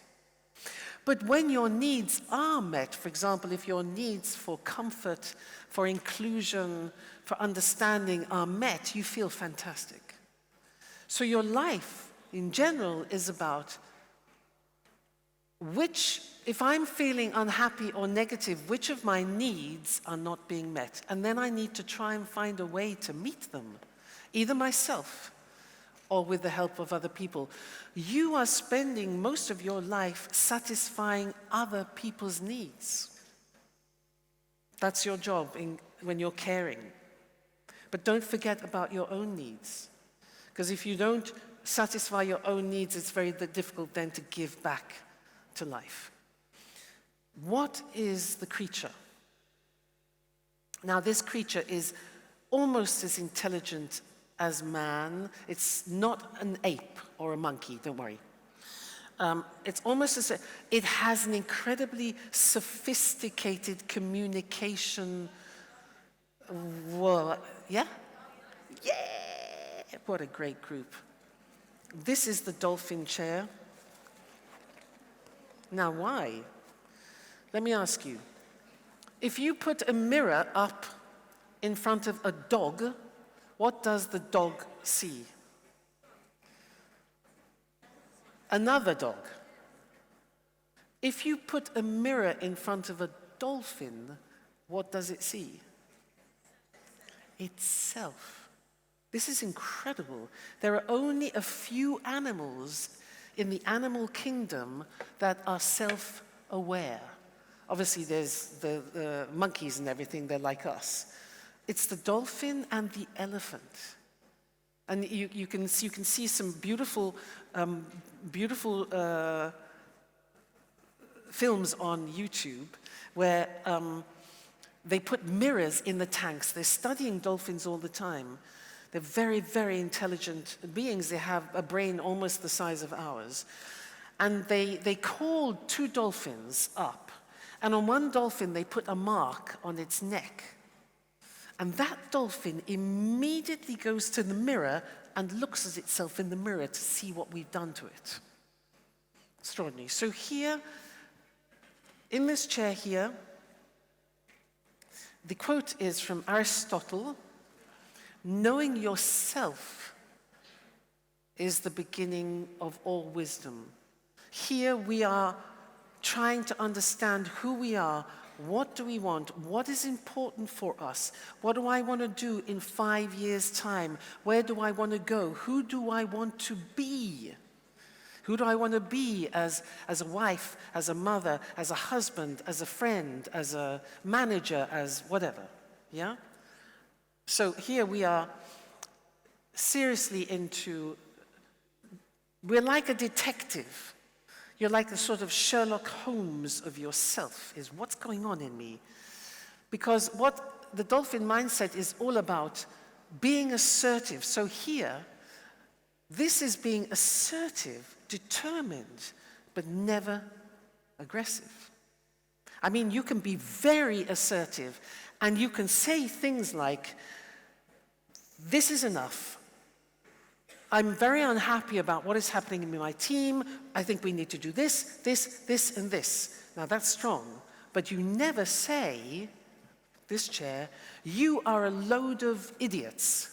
But when your needs are met, for example, if your needs for comfort, for inclusion, for understanding are met, you feel fantastic. So your life in general is about if I'm feeling unhappy or negative, which of my needs are not being met? And then I need to try and find a way to meet them, either myself or with the help of other people. You are spending most of your life satisfying other people's needs. That's your job when you're caring. But don't forget about your own needs. Because if you don't satisfy your own needs, it's very difficult then to give back to life. What is the creature? Now, this creature is almost as intelligent as man. It's not an ape or a monkey, don't worry. It's almost as it has an incredibly sophisticated communication. Yeah? Yeah! What a great group. This is the dolphin chair. Now, why? Let me ask you. If you put a mirror up in front of a dog, what does the dog see? Another dog. If you put a mirror in front of a dolphin, what does it see? Itself. This is incredible. There are only a few animals in the animal kingdom that are self-aware. Obviously, there's the monkeys and everything, they're like us. It's the dolphin and the elephant. And you can see some beautiful films on YouTube where they put mirrors in the tanks. They're studying dolphins all the time. They're very, very intelligent beings. They have a brain almost the size of ours. And they called 2 dolphins up. And on one dolphin, they put a mark on its neck. And that dolphin immediately goes to the mirror and looks at itself in the mirror to see what we've done to it. Extraordinary. So here, in this chair here, the quote is from Aristotle, "Knowing yourself is the beginning of all wisdom." Here we are trying to understand who we are, what do we want, what is important for us, what do I want to do in 5 years' time, where do I want to go, who do I want to be? Who do I want to be as a wife, as a mother, as a husband, as a friend, as a manager, as whatever, yeah? So here we are seriously we're like a detective. You're like the sort of Sherlock Holmes of yourself, is what's going on in me. Because what the dolphin mindset is all about, being assertive. So here, this is being assertive, determined, but never aggressive. I mean, you can be very assertive, and you can say things like, "This is enough. I'm very unhappy about what is happening in my team. I think we need to do this, this, and this." Now, that's strong. But you never say, this chair, "You are a load of idiots."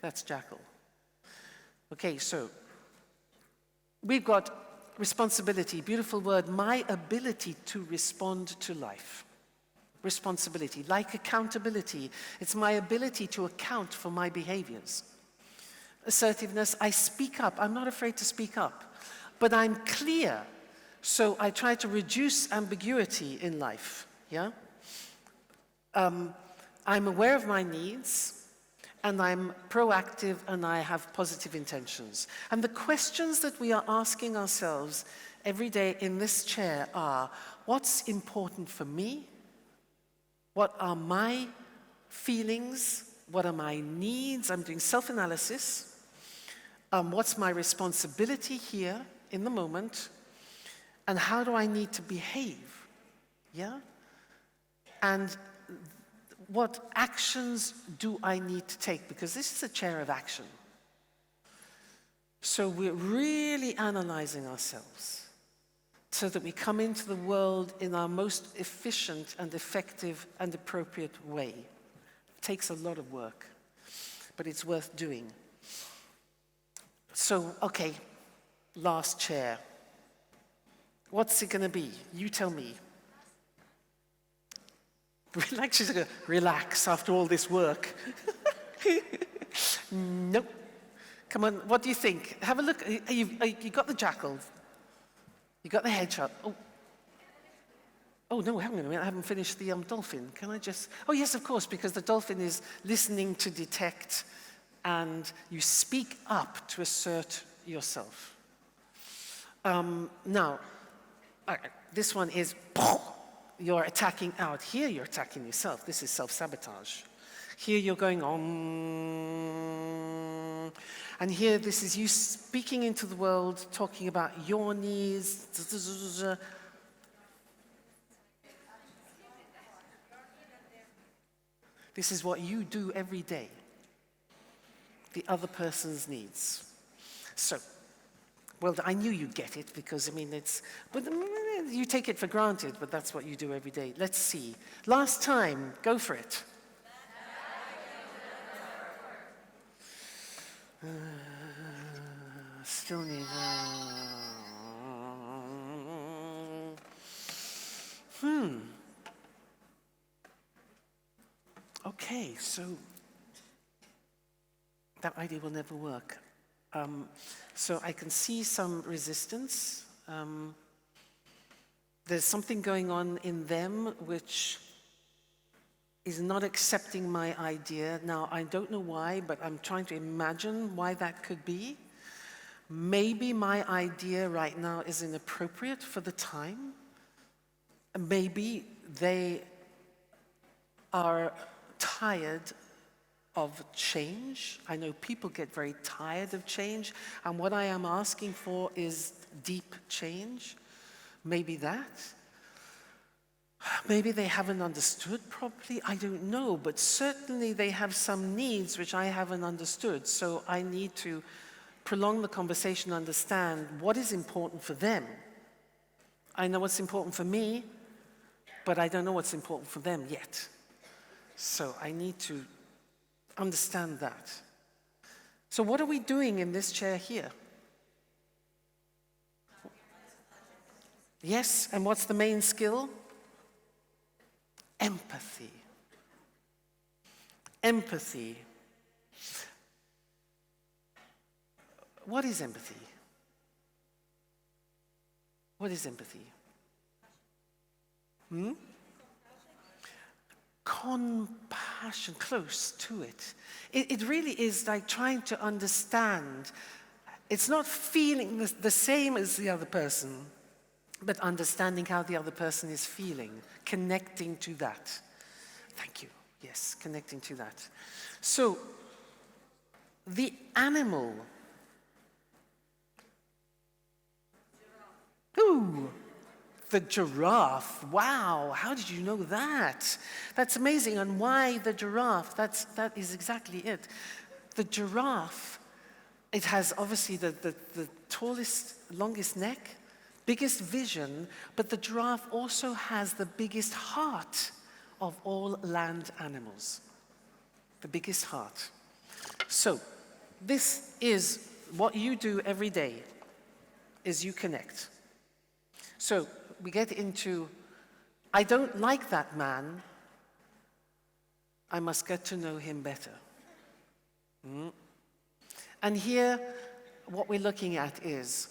That's Jackal. Okay, so we've got responsibility, beautiful word, my ability to respond to life. Responsibility, like accountability. It's my ability to account for my behaviors. Assertiveness, I speak up. I'm not afraid to speak up. But I'm clear, so I try to reduce ambiguity in life, yeah? I'm aware of my needs, and I'm proactive, and I have positive intentions. And the questions that we are asking ourselves every day in this chair are, what's important for me? What are my feelings? What are my needs? I'm doing self-analysis. What's my responsibility here in the moment? And how do I need to behave? Yeah? And what actions do I need to take? Because this is a chair of action. So we're really analyzing ourselves so that we come into the world in our most efficient and effective and appropriate way. It takes a lot of work, but it's worth doing. So, okay, last chair. What's it going to be? You tell me. Relax after all this work. Nope. Come on, what do you think? Have a look. You got the jackal. You got the hedgehog. Oh, no, hang on a minute. I haven't finished the dolphin. Can I just... Oh, yes, of course, because the dolphin is listening to detect, and you speak up to assert yourself. Now, this one is... You're attacking out. Here, you're attacking yourself. This is self-sabotage. Here, you're going on. And here, this is you speaking into the world, talking about your needs. This is what you do every day. The other person's needs. So, well, I knew you'd get it because, I mean, but you take it for granted, but that's what you do every day. Let's see. Last time, go for it. Still need... Okay, so that idea will never work. So I can see some resistance. There's something going on in them which is not accepting my idea. Now, I don't know why, but I'm trying to imagine why that could be. Maybe my idea right now is inappropriate for the time. Maybe they are tired of change. I know people get very tired of change, and what I am asking for is deep change. Maybe that. Maybe they haven't understood properly, I don't know, but certainly they have some needs which I haven't understood, so I need to prolong the conversation, understand what is important for them. I know what's important for me, but I don't know what's important for them yet. So I need to understand that. So what are we doing in this chair here? Yes, and what's the main skill? Empathy. Empathy. What is empathy? What is empathy? Compassion, close to it. It really is like trying to understand. It's not feeling the same as the other person, but understanding how the other person is feeling, connecting to that. Thank you. Yes, connecting to that. So, the animal. Ooh, the giraffe. Wow, how did you know that? That's amazing. And why the giraffe? That is exactly it. The giraffe, it has obviously the tallest, longest neck, biggest vision, but the giraffe also has the biggest heart of all land animals. The biggest heart. So, this is what you do every day, is you connect. So, we get into, I don't like that man, I must get to know him better. And here, what we're looking at is,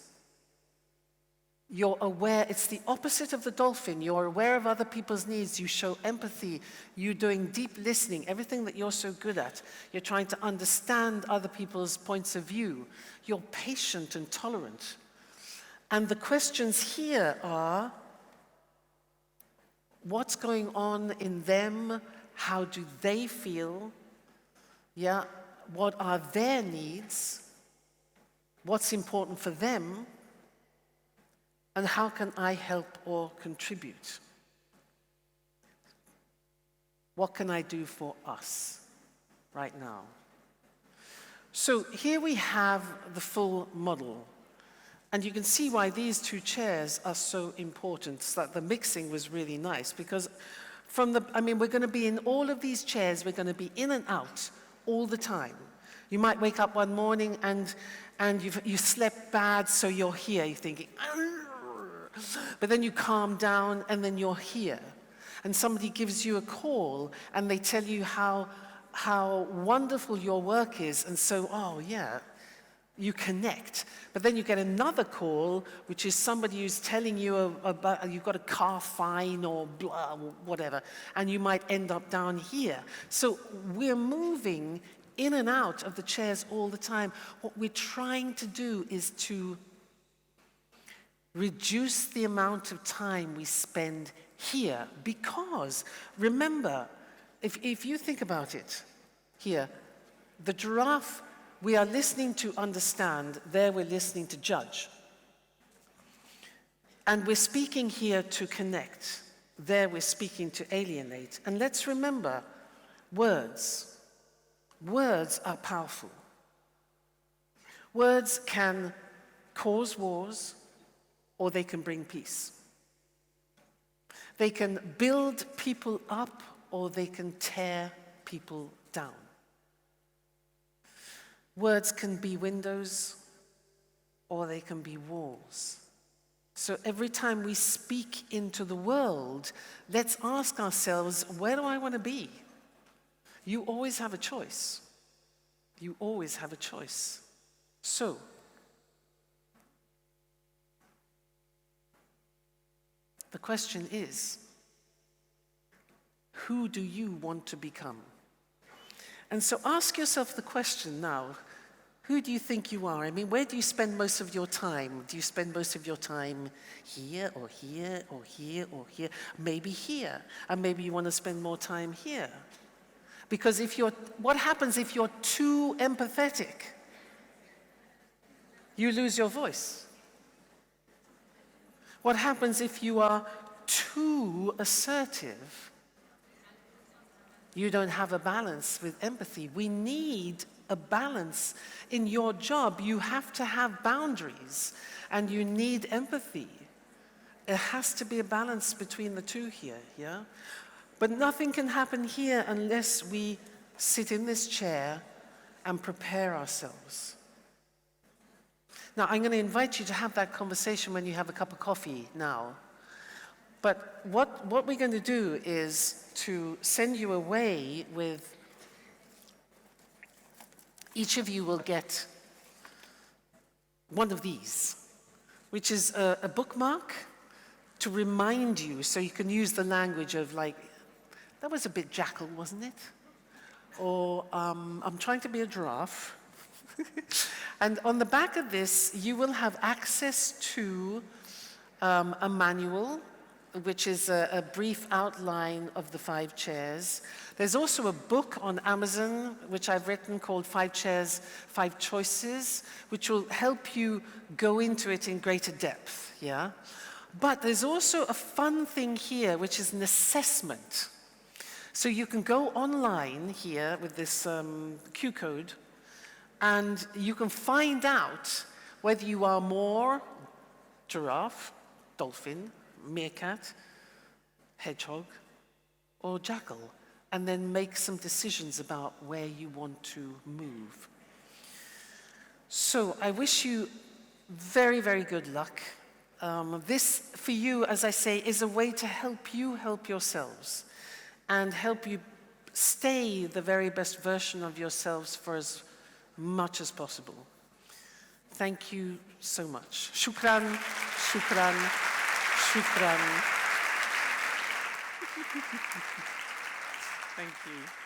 you're aware, it's the opposite of the dolphin. You're aware of other people's needs. You show empathy. You're doing deep listening, everything that you're so good at. You're trying to understand other people's points of view. You're patient and tolerant. And the questions here are, what's going on in them? How do they feel? Yeah, what are their needs? What's important for them? And how can I help or contribute? What can I do for us right now? So here we have the full model. And you can see why these two chairs are so important. So that the mixing was really nice because we're going to be in all of these chairs, we're going to be in and out all the time. You might wake up one morning and you slept bad, so you're here. You're thinking, but then you calm down and then you're here. And somebody gives you a call and they tell you how how wonderful your work is, and so, oh yeah, you connect. But then you get another call, which is somebody who's telling you about you've got a car fine or blah, or whatever, and you might end up down here. So we're moving in and out of the chairs all the time. What we're trying to do is to reduce the amount of time we spend here, because remember, if you think about it here, the giraffe we are listening to understand, there we're listening to judge. And we're speaking here to connect, there we're speaking to alienate. And let's remember, words are powerful. Words can cause wars, or they can bring peace. They can build people up, or they can tear people down. Words can be windows, or they can be walls. So every time we speak into the world, let's ask ourselves, where do I want to be? You always have a choice. You always have a choice. So, the question is, who do you want to become? And so ask yourself the question now, who do you think you are? I mean, where do you spend most of your time? Do you spend most of your time here or here or here or here? Maybe here, and maybe you want to spend more time here. Because what happens if you're too empathetic? You lose your voice. What happens if you are too assertive? You don't have a balance with empathy. We need a balance in your job. You have to have boundaries, and you need empathy. There has to be a balance between the two here, yeah? But nothing can happen here unless we sit in this chair and prepare ourselves. Now, I'm going to invite you to have that conversation when you have a cup of coffee now. But what we're going to do is to send you away with, each of you will get one of these, which is a bookmark to remind you, so you can use the language of like, that was a bit jackal, wasn't it? Or I'm trying to be a giraffe. And on the back of this, you will have access to a manual, which is a brief outline of the 5 chairs. There's also a book on Amazon, which I've written, called 5 Chairs, 5 Choices, which will help you go into it in greater depth, yeah? But there's also a fun thing here, which is an assessment. So you can go online here with this Q code, and you can find out whether you are more giraffe, dolphin, meerkat, hedgehog, or jackal, and then make some decisions about where you want to move. So I wish you very, very good luck. This, for you, as I say, is a way to help you help yourselves and help you stay the very best version of yourselves for as much as possible. Thank you so much. Shukran, shukran, shukran. Thank you.